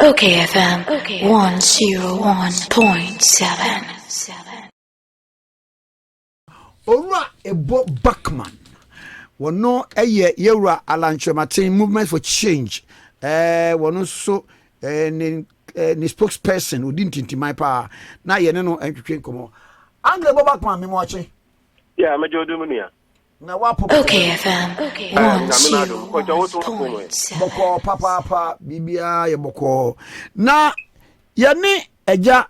OKFM 101.7. Ora Ebo Buckman. Wono eye yewra Kyeremateng movement for change. Wono so ni spokesperson udintinti my pa. Na ye ne no entwetwe nkomo. Angle Ebo Buckman me mo ache. Yeah, me jodu munia. Na wa pop. OKFM 101.7. Boko papa bibia ye boko. Na ye ni eja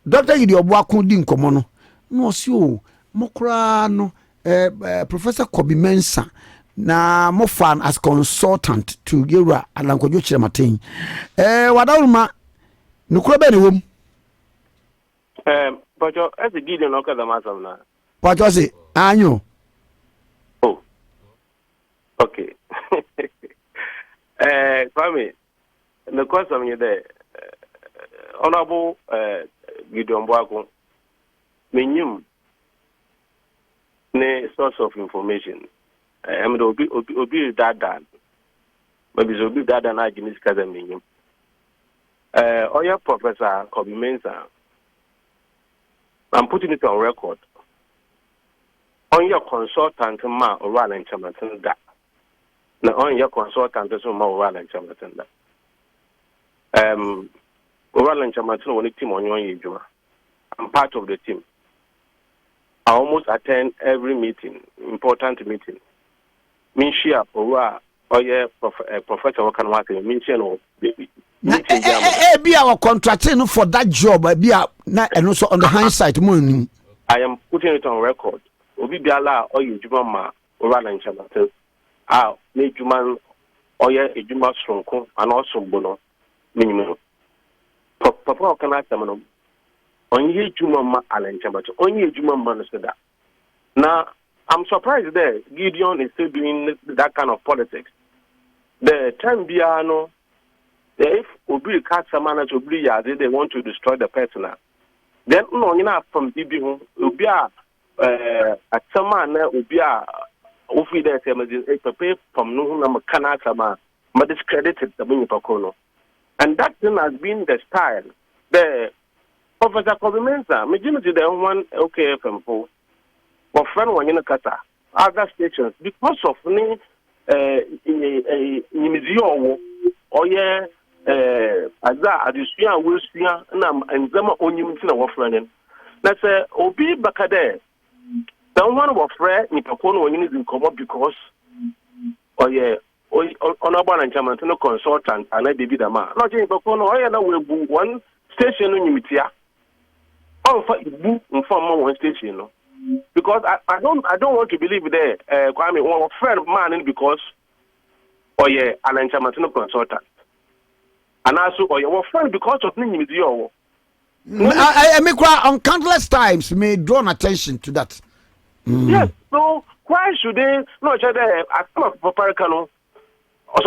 Dr. Yidi Obuakun di nkomo no. No si o mokra no Professor Kobi Mensa na mo fan as consultant to Yura Alankojo Kyeremateng. Wadawuma nukura be ne wom. But as a Gideon okay the matter na. But you say anyo. Oh. Okay. Kwame, the course of me there honorable Gideon Buakun menyum ne source of information. I'm the obi that maybe so obi that na Guinness kaza menyum. Oya Professor Kobi Mensa, I'm putting it on record. On your consultant ma oral and Kyeremateng da. Na on your consultant so ma oral and Kyeremateng da. Oral and Kyeremateng woni team on your ejuma. I'm part of the team. I almost attend every meeting, important meeting. Mean share or professor what can work mention or baby. Be our contracting for that job be and also on the hindsight morning. I am putting it on record. Obi biala or you juma ma oral and Kyeremateng. Me juma or ye ejuma stronko and also bono minimum. Papa can I tell onye juma ma Alan Kyeremateng onye juma ma no seda. Now I'm surprised there Gideon is still doing that kind of politics. The time biano if obi catch someone to obi yade they want to destroy the person. Then no you from bibi hu obi at someone obi ofi there say me from no na kana sama ma discredited the pakono. And that thing has been the style. The Professor Kobi Mensa, me jimi to the one okayfm for friend one in kata other stations because of ni museum or yeah aza adusua wosua na nzema onyim tina wo friend na say obi bakade the one of friend ni pakono one in komo because or yeah honorable and Kyeremateng consultant and I baby da ma no je pakono or yeah na we bu one station onyimitia for Ibu inform one station, no, because I don't want to believe there. Kwame, one friend man because an Kyeremateng consultant, and also your friend because of name is your. I make on countless times may draw attention to that. Yes, so why should they not just as some of Paparicano? Or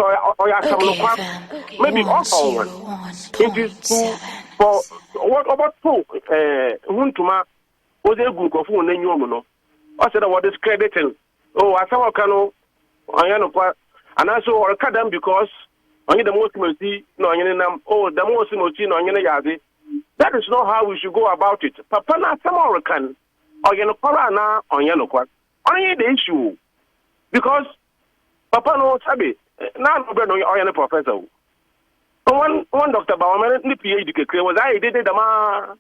maybe also one. It is for what about two? Huntuma was a good of one name, no. I said, what is crediting? Oh, I saw a canoe. I am and also or cut them because only the most multi, no, the most multi, no, yadi. That is not how we should go about it. Papa, not some or can or Yanopara or Yanokwa. Only the issue because Papa no sabi. Now, no professor. One Dr. Bauman, PhD, was I did the ma.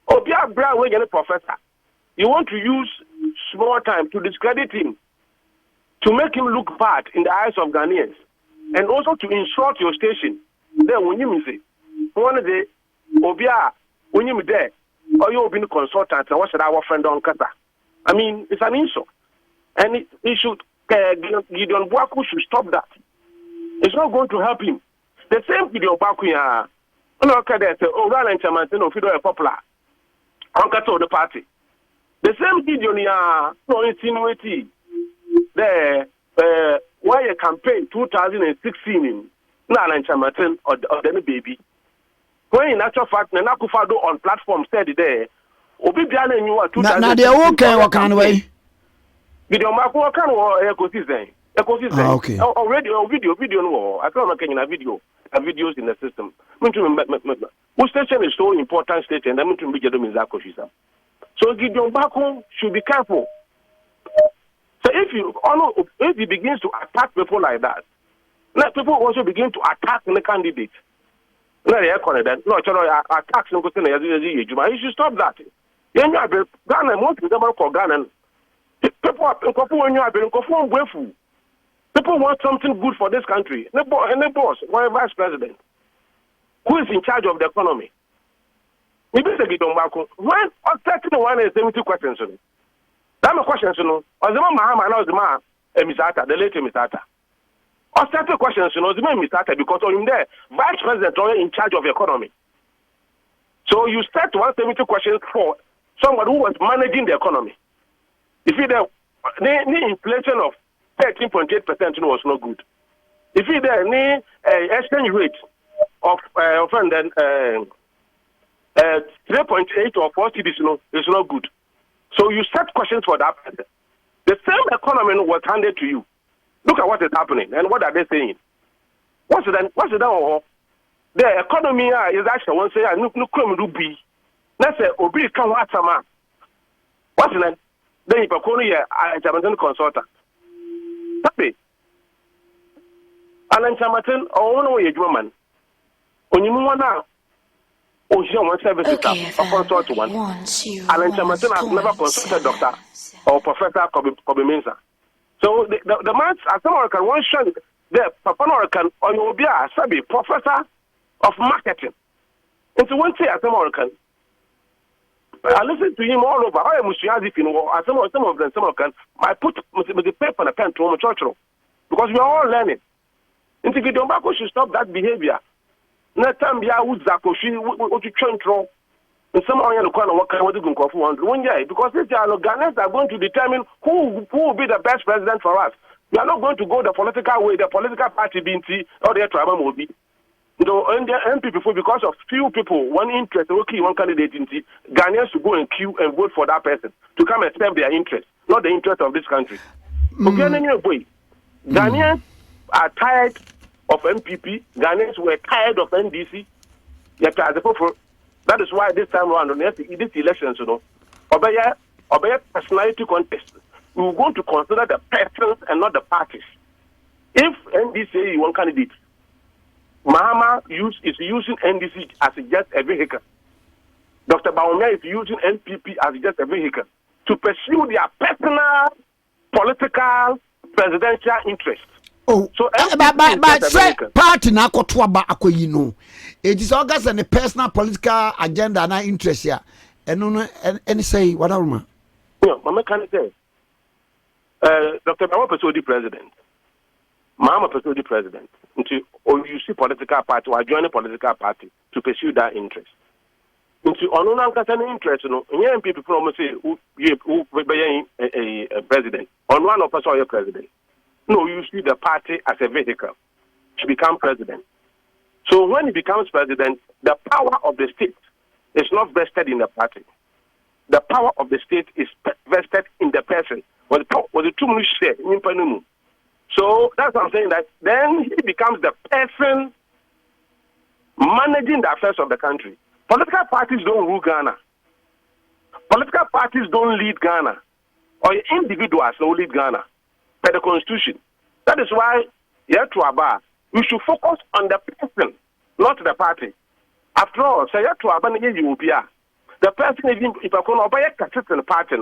Oh, Pierre Brown, a professor. You want to use small time to discredit him, to make him look bad in the eyes of Ghanaians, and also to insult your station. Then, when you say, one day, Obia, when you there, or you've been a consultant, and what's our friend on Qatar? I mean, it's an insult. And it should. Gideon Buakun should stop that. It's not going to help him. The same Gideon Buakun, Oral and Kyeremateng of Fido popular. Uncle the party. The same Gideon, no insinuating there. Why a campaign 2016 and Kyeremateng or the baby. When in actual fact, Nakufado on platform said there, Obibiana knew what 2016. Now they're okay, what kind of way? Gideon Buakun can or ecosystem. Okay. Already, video, no. I can't make a video, videos in the system. Which station is so important station, and I'm to make a so Gideon Bako should be careful. So if he begins to attack people like that, now people also begin to attack the candidate. No, attacks and you should stop that. Ghana, most of them are called Ghana. People want something good for this country. And the boss, why vice president, who is in charge of the economy. Maybe say Gideon Bako. When 31 and 70 questions, that's a question. Ozema Mahama now Ozema Misata, the late Misata. Or certain questions, Ozema Misata because on him there, vice president are in charge of the economy. So you set 170 questions for someone who was managing the economy. If the inflation of 13.8% was not good. If the exchange rate of 3.8 or 40 is not good. So you set questions for that person. The same economy was handed to you. Look at what is happening and what are they saying? What's it? The economy is actually one say no crime do be. Let's say obi can what some. What's it? Then you can a German consultant. Tapi. Alan Chamatin or one way woman. When you move on now. One services are consult one. Alan Chamatin has never consulted doctor or Professor Kobe Mensa. So the man as American one show the Papa American on will be a sabi professor of marketing. And so one say as American, I listen to him all over. I am as if you know some of them I put the paper and a pen to church because we are all learning. And if you don't back, we should stop that behavior. Next time, we are with Zakoshi, what you train through. And some of you can work out with one year because these Ghanaians are going to determine who will be the best president for us. We are not going to go the political way, the political party being or the tribal will be. You know, and the NPP, because of few people, one interest, okay, one candidate, Ghanaians to go and queue and vote for that person to come and serve their interest, not the interest of this country. Ghanaians are tired of NPP. Ghanaians were tired of NDC. That is why this time around on this elections, obey personality contest. We are going to consider the persons and not the parties. If NDC is one candidate, Mahama is using NDC as just a vehicle. Dr. Baumia is using NPP as just a vehicle to pursue their personal, political, presidential interests. Oh, so but party na kotoa ba akoyi no. It is August and the personal political agenda na interest here. And no any say what are ma? No, mama can say. Dr. Baumia Pesodi president. Mama Pesodi president. Until you see political party or join a political party to pursue that interest. Until on an interest, people promise who be a president. On one of us or your president. No, you see the party as a vehicle to become president. So when he becomes president, the power of the state is not vested in the party. The power of the state is vested in the person. So that's what I'm saying, that then he becomes the person managing the affairs of the country. Political parties don't rule Ghana. Political parties don't lead Ghana. Or individuals don't lead Ghana. By the constitution. That is why we should focus on the person, not the party. After all, the person is if I can obey a consistent party,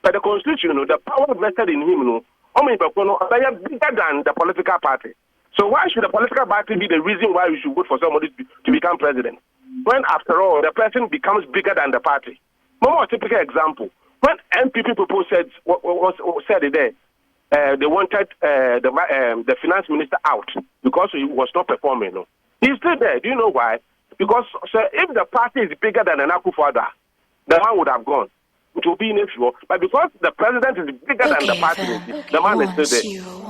by the constitution, the power vested in him, bigger than the political party. So why should the political party be the reason why we should vote for somebody to become president? When after all, the person becomes bigger than the party. More typical example. When NPP people said it there, they wanted the finance minister out because he was not performing. No? He's still there. Do you know why? Because if the party is bigger than an Akufo-Addo, the man would have gone. It will be inevitable. But because the president is bigger than the party, the man is still there.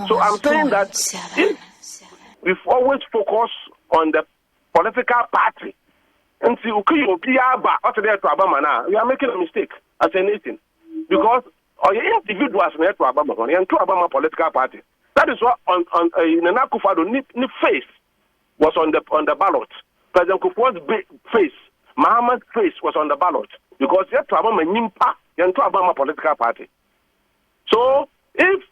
So I'm saying that if we've always focus on the political party, and see, we are making a mistake as a nation. Because or individuals to Obama political party. That is what on Nana Akufo-Addo ni face was on the ballot. President Kufuor's face, Mahamad's face was on the ballot because you have to have a nimpa, you have to have a political party. So if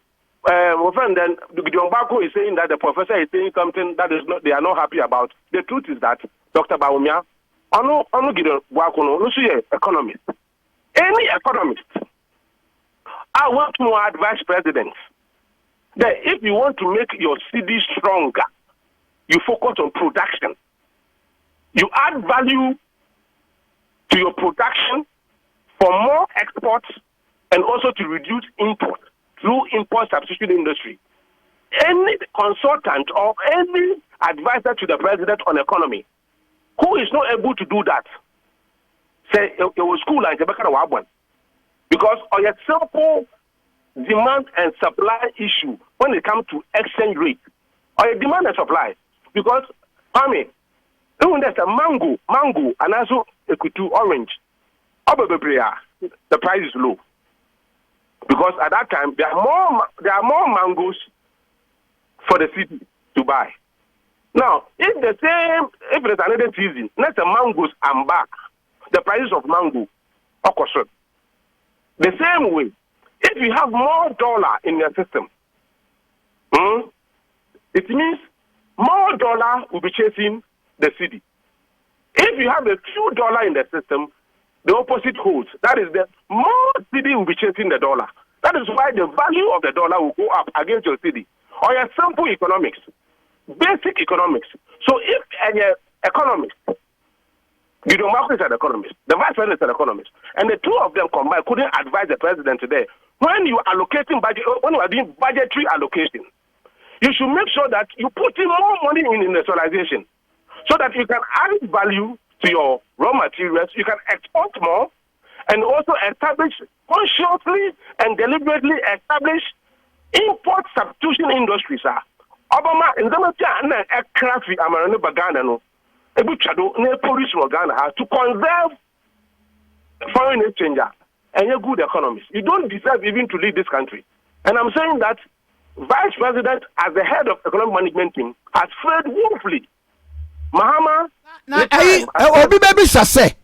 then Gideon Bako is saying that the professor is saying something that is not, they are not happy about. The truth is that Dr. Bawumia, ono Gideon Bako no economist. Any economist, I want to advise presidents that if you want to make your city stronger, you focus on production. You add value to your production for more exports and also to reduce import through import substitute industry. Any consultant or any advisor to the president on economy who is not able to do that, say it was school and because on a simple demand and supply issue when it comes to exchange rate, or a demand and supply, because even there's a mango, and also equity orange, the price is low. Because at that time there are more mangoes for the city to buy. Now, if there's another season, let the mangoes and back, the prices of mango, the same way, if you have more dollar in your system, it means more dollar will be chasing the city. If you have a few dollar in the system, the opposite holds. That is, the more city will be chasing the dollar. That is why the value of the dollar will go up against your city. Or your simple economics, basic economics. So if an economist, Gideon Bako is an economist, the vice president is an economist, and the two of them combined couldn't advise the president today. When you are allocating budget, when you are doing budgetary allocation, you should make sure that you put in more money in industrialization so that you can add value to your raw materials, you can export more, and also establish, consciously and deliberately establish import substitution industries. Obama, in the aircraft, Amarano Bagana, no, Ebuchado, ne police Ghana to conserve foreign exchange and you're good economists. You don't deserve even to lead this country. And I'm saying that Vice President, as the head of economic management team, has failed woefully. Mahama, Obi baby say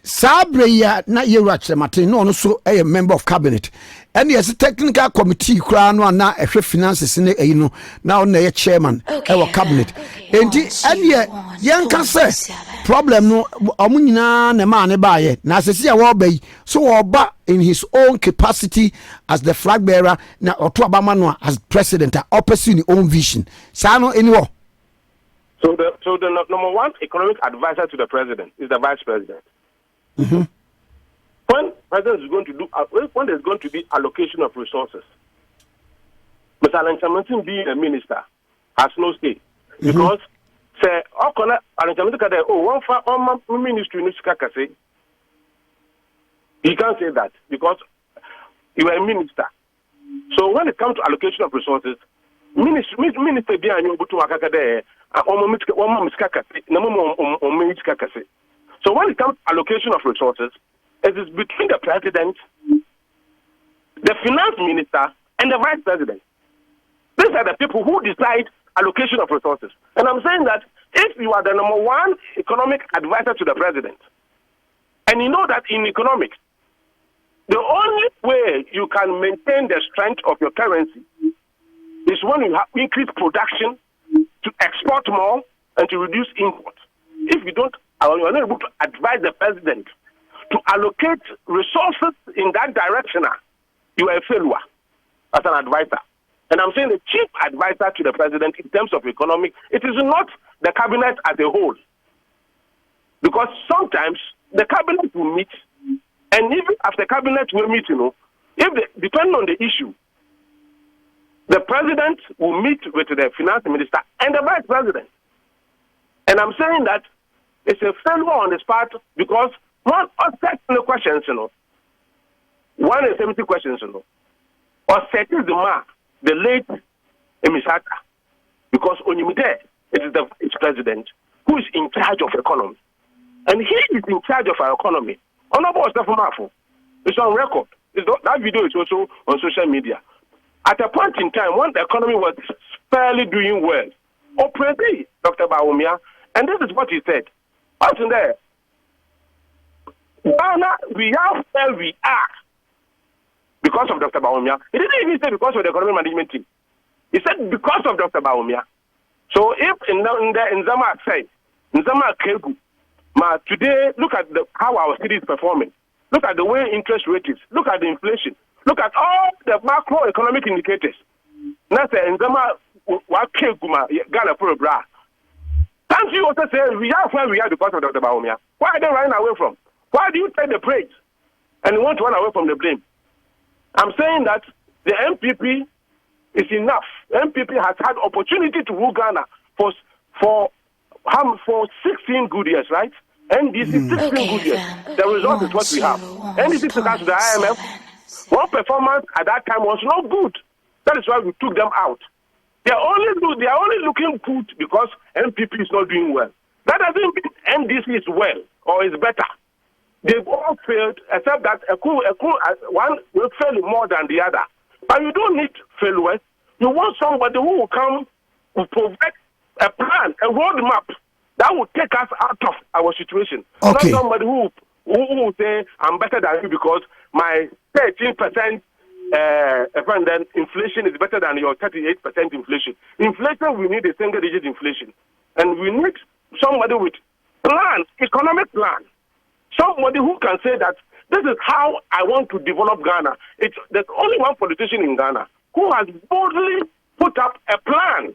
Sabre ya na Kyeremateng no no so a member of cabinet. And yes, technical committee kra no na ehwe finances ne no na on na chairman e cabinet. Enti ene yenka say problem no omu nyina na ma ne baaye na asesi ya wo bayi so wo ba in his own capacity as the flag bearer na oto abama no as president opposite his own vision. Sa no anywhere. So the number one economic advisor to the president is the vice president. Mm-hmm. When president is going to do, when there's going to be allocation of resources, Mr. Kyeremateng being a minister has no say because say one ministry he can't say that because you are a minister. So when it comes to allocation of resources, minister be an so when it comes to allocation of resources, it is between the president, the finance minister, and the vice president. These are the people who decide allocation of resources. And I'm saying that if you are the number one economic advisor to the president, and you know that in economics, the only way you can maintain the strength of your currency is when you have increased production to export more and to reduce import. If you don't, you are not able to advise the president to allocate resources in that direction, you are a failure as an advisor. And I'm saying the chief advisor to the president in terms of economic, it is not the cabinet as a whole. Because sometimes the cabinet will meet, and even after the cabinet will meet, depending on the issue, the president will meet with the finance minister and the vice president. And I'm saying that it's a failure on this part because one or certain questions, 170 questions, or certain the late Emisata, because Onyimide, it is the vice president who is in charge of economy. And he is in charge of our economy. It's on record. That video is also on social media. At a point in time when the economy was fairly doing well, operated Dr. Bawumia, and this is what he said. What's in there? Ghana, we are where we are because of Dr. Bawumia. He didn't even say because of the economic management team. He said because of Dr. Bawumia. So if in Nzama said, Nzama Kegu, today look at how our city is performing. Look at the way interest rate is. Look at the inflation. Look at all the macroeconomic indicators. That's Nzama Wakeguma Ghana for a bra. Can't you also say we are where we are because of Dr. Bawumia? Why are they running away from? Why do you take the praise and you want to run away from the blame? I'm saying that the NPP is enough. NPP has had opportunity to rule Ghana for 16 good years, right? NDC 16 good years. The result is what we have. NDC took us to the IMF. One performance at that time was not good. That is why we took them out. They are only looking good because NPP is not doing well. That doesn't mean NDC is well or is better. They've all failed, except that one will fail more than the other. But you don't need failures. You want somebody who will come to provide a plan, a roadmap that will take us out of our situation. Okay. Not somebody who will say, I'm better than you because my 13% then inflation is better than your 38% inflation. Inflation, we need a single-digit inflation. And we need somebody with plan, economic plan. Somebody who can say that this is how I want to develop Ghana. There's only one politician in Ghana who has boldly put up a plan.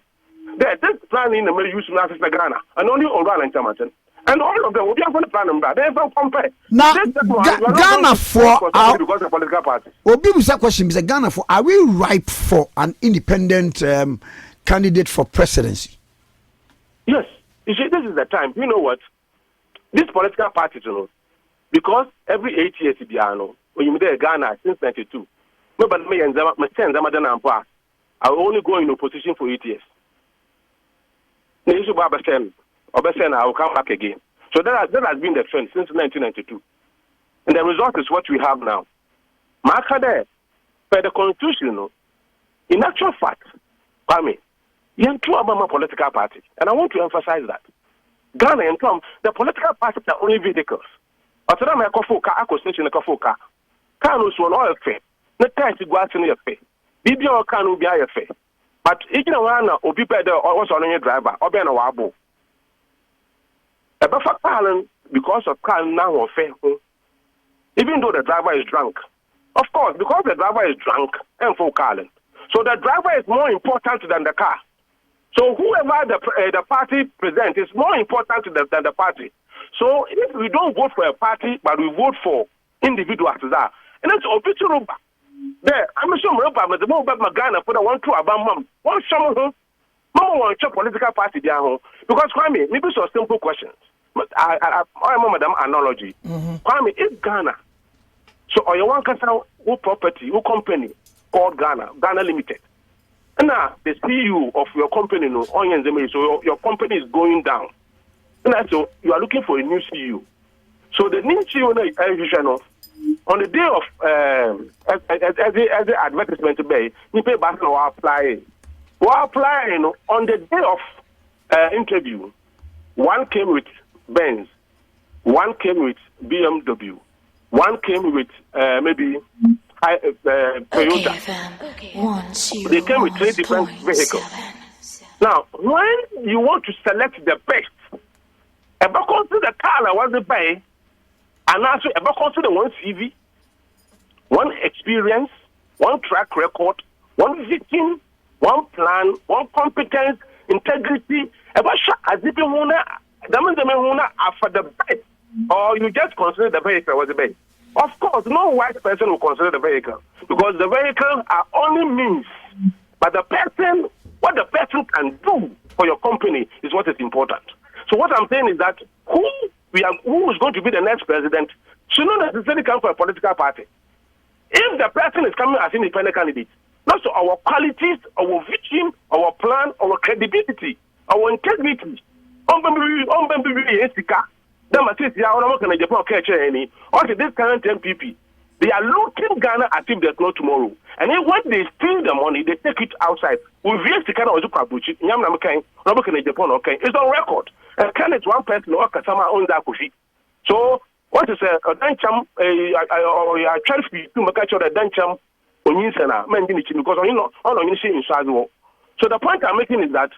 This plan in the middle used to Ghana, and only Oran and Kyeremateng. And all of them will be able to plan them back. They don't compare. Now, Ghana for our because of political parties. Question is Ghana for are we ripe for an independent candidate for presidency? Yes. You see, this is the time. You know what? These political parties, because every 8 years, when you there Ghana since 92, I will only go in opposition for 8 years. I will come back again. So that has been the trend since 1992. And the result is what we have now. Marker by the constitution, in actual fact, you have two Obama political parties. And I want to emphasize that. Ghana and Trump, the political parties are only vehicles. But I'm a Kofoka, I station a Kofoka. Kano so no fair. The time to go out in your face. Bibi or Kano be a fair. But if you want to be better or was on your driver, or be a wabo. A buffer Carlin, because of car now or fair, even though the driver is drunk. Of course, because the driver is drunk and for Carlin. So the driver is more important than the car. So whoever the party presents is more important than the party. So if we don't vote for a party, but we vote for individuals, and it's obituary. There, I'm sure but the more about Ghana for the 1 2 about mom. One someone wants a political party there. Because Kwame, maybe some simple questions. But I madam analogy. Kwame, if Ghana, so or you want to who property, who company called Ghana Limited. And now the CEO of your company, so your company is going down. And so you are looking for a new CEO. So the new CEO on the day of as the advertisement to pay, you pay back or apply. While applying on the day of interview, one came with Benz, one came with BMW, one came with maybe Toyota. They came with 3 different vehicles. Now, when you want to select the best, about consider the car I want to buy, and also about consider one CV, one experience, one track record, one victim, one plan, one competence, integrity. About as if you want after the best, or you just consider the vehicle was the best. Of course, no white person will consider the vehicle because the vehicle are only means, but the person, what the person can do for your company is what is important. So what I'm saying is that who is going to be the next president should not necessarily come from a political party. If the person is coming as an independent candidate, not so our qualities, our vision, our plan, our credibility, our integrity, this current MPP, They are looting Ghana as if there's no tomorrow. And then when they steal the money, they take it outside. We the kind of Zukabuchi, Yamnamakan, Robert Japan, okay. It's on record. And can it one person or Kasama own that coffee? So what is a dancham I try to make sure that dancham on Yinsana, Mandinichi, because you know all on in Shazwo. So the point I'm making is that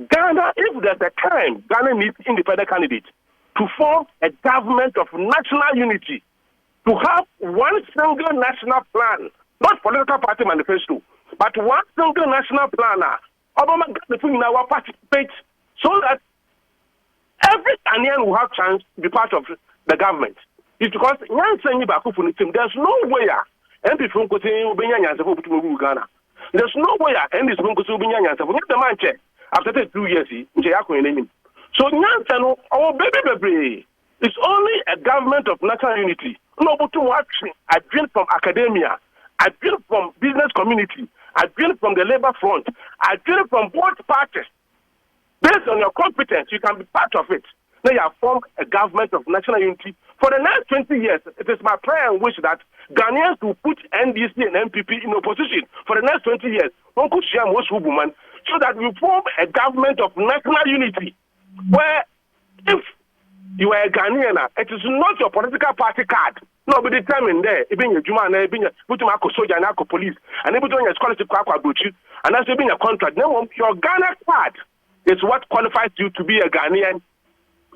Ghana, if there's a time, Ghana needs independent candidates to form a government of national unity, to have one single national plan, not political party manifesto, but one single national plan. Obama got the thing in our participate so that every Ghanaian will have chance to be part of the government. It's because there's no way NPP will say Ghana. There's no way NDC will be after 2 years. So our baby, it's only a government of national unity. No, but to watch, I dream from academia, I dream from business community, I dream from the labor front, I dream from both parties. Based on your competence, you can be part of it. Now you have formed a government of national unity. For the next 20 years, it is my prayer and wish that Ghanaians will put NDC and NPP in opposition for the next 20 years. So that we form a government of national unity, where if you are a Ghanaian, it is not your political party card. No, be determined there. Even your Juma, even your soldier and police, and even your scholarship, and that's even a contract. No, your Ghana card is what qualifies you to be a Ghanaian.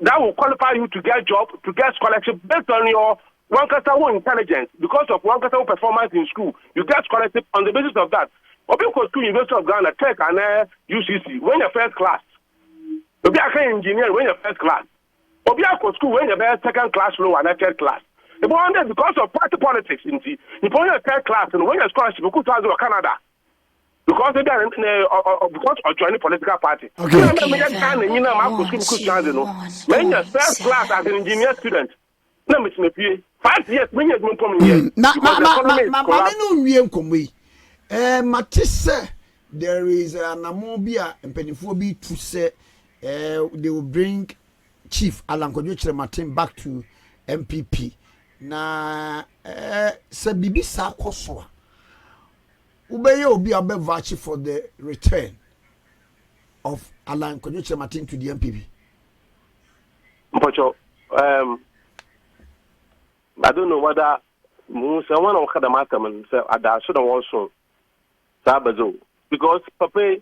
That will qualify you to get job, to get scholarship based on your one intelligence. Because of one performance in school, you get scholarship on the basis of that. Open course to University of Ghana, Tech and UCC, when you're first class. Obi aka engineer when you're first class. Obi aka school when you're second class low and third class. Because of party politics, you put your third class and when you're scholarship, you could travel to Canada. Because they are because of joining political party. When you're first class as an engineer student, 5 years when you're going to come here. Matisse, there is an amobia and penifobia to say they will bring Chief Alan Kyeremateng back to NPP. Na se bibi sa koswa. Ubeye obi abe vachi for the return of Alan Kyeremateng to the NPP. Mpocho, I don't know whether someone on Kyeremateng say I should also Sabazo. Because Papa,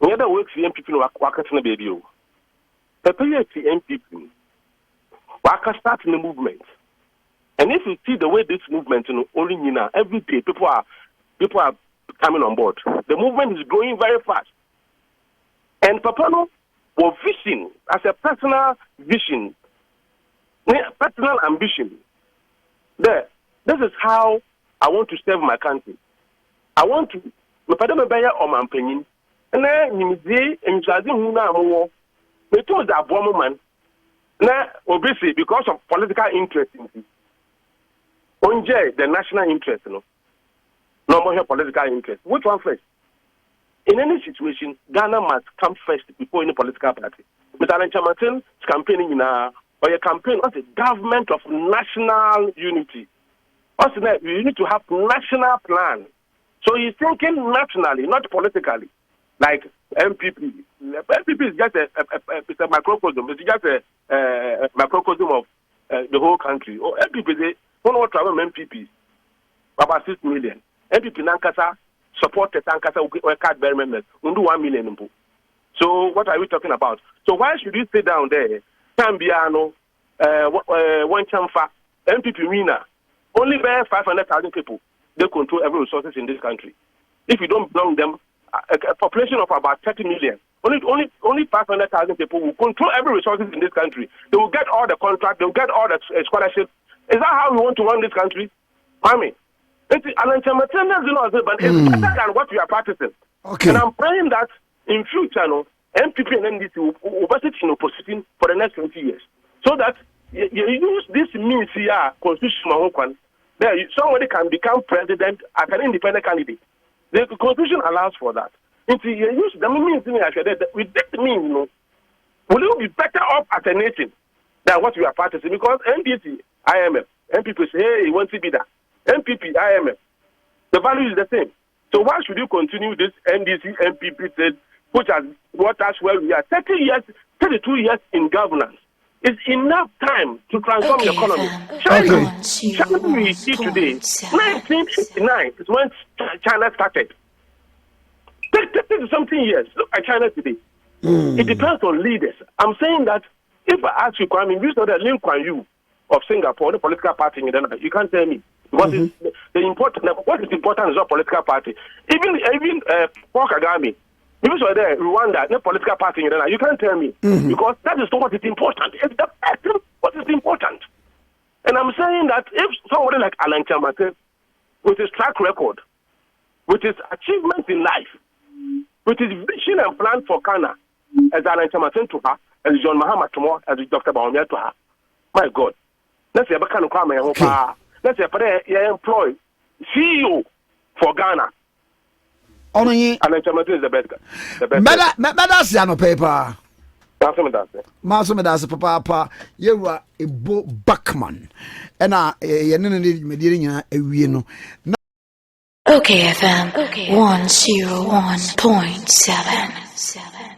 the other works the MPP no wakasna baby. Papa is the MPP. Waka start in the movement. And if you see the way this movement, only every day people are coming on board. The movement is growing very fast. And Papa no was vision as a personal vision, personal ambition. This is how I want to serve my country. I want to me pada me baya o mampanyin na nyimzie enjade hu na amwo me to da bomo man na obisi because of political interest onje the national interest no more political interest. Which one first? In any situation, Ghana must come first before any political party. Mr. Kyeremateng's campaigning in a campaign as a government of national unity. Also, we need to have national plan. So he's thinking nationally, not politically, like MPP. MPP is just it's a microcosm. It's just a microcosm of the whole country. Or MPP, they don't travel MPP, about 6 million. MPP Nankasa supported Nankasa or card bearer members, undo 1 million. So what are we talking about? So why should you sit down there? Tambiano, one chamfa, MPP winner, only bear 500,000 people. They control every resources in this country. If you don't belong them, a population of about 30 million, only 500,000 people will control every resources in this country. They will get all the contracts, they will get all the scholarships. Is that how we want to run this country? Mommy, it's better than what we are practicing. Okay. And I'm praying that in future, NPP and NDC will sit in opposition for the next 20 years. So that you use this means here, constitutional there, somebody can become president as an independent candidate. The Constitution allows for that. If you use the means with this means, will you be better off as a nation than what we are practicing? Because NDC, IMF, NPP say, hey, you want to be that. NPP, IMF. The value is the same. So why should you continue this NDC, NPP trade, which has brought us where we are? 32 years in governance is enough time to transform the economy. China we see today, 1989 is when China started. 30 something years. Look at China today. It depends on leaders. I'm saying that if I ask you, Kwame, you saw the Lee Kuan Yew of Singapore, the political party in Ghana, you can't tell me. What is important is not political party. Even Paul Kagame, you saw there Rwanda, the political party in Ghana, you can't tell me because that is not what is important. It's the person what is important. And I'm saying that if somebody like Alan Kyeremateng, with his track record, with his achievements in life, with his vision and plan for Ghana, as Alan Kyeremateng to her, as John Mahama Tomo, as Dr. Baumia to her, my God, let's say Bakano Kwame, let's say employ CEO for Ghana. Only Alan Kyeremateng is the best. That's no paper. That's Papa, you are Ebo Buckman, and OKFM 101.7.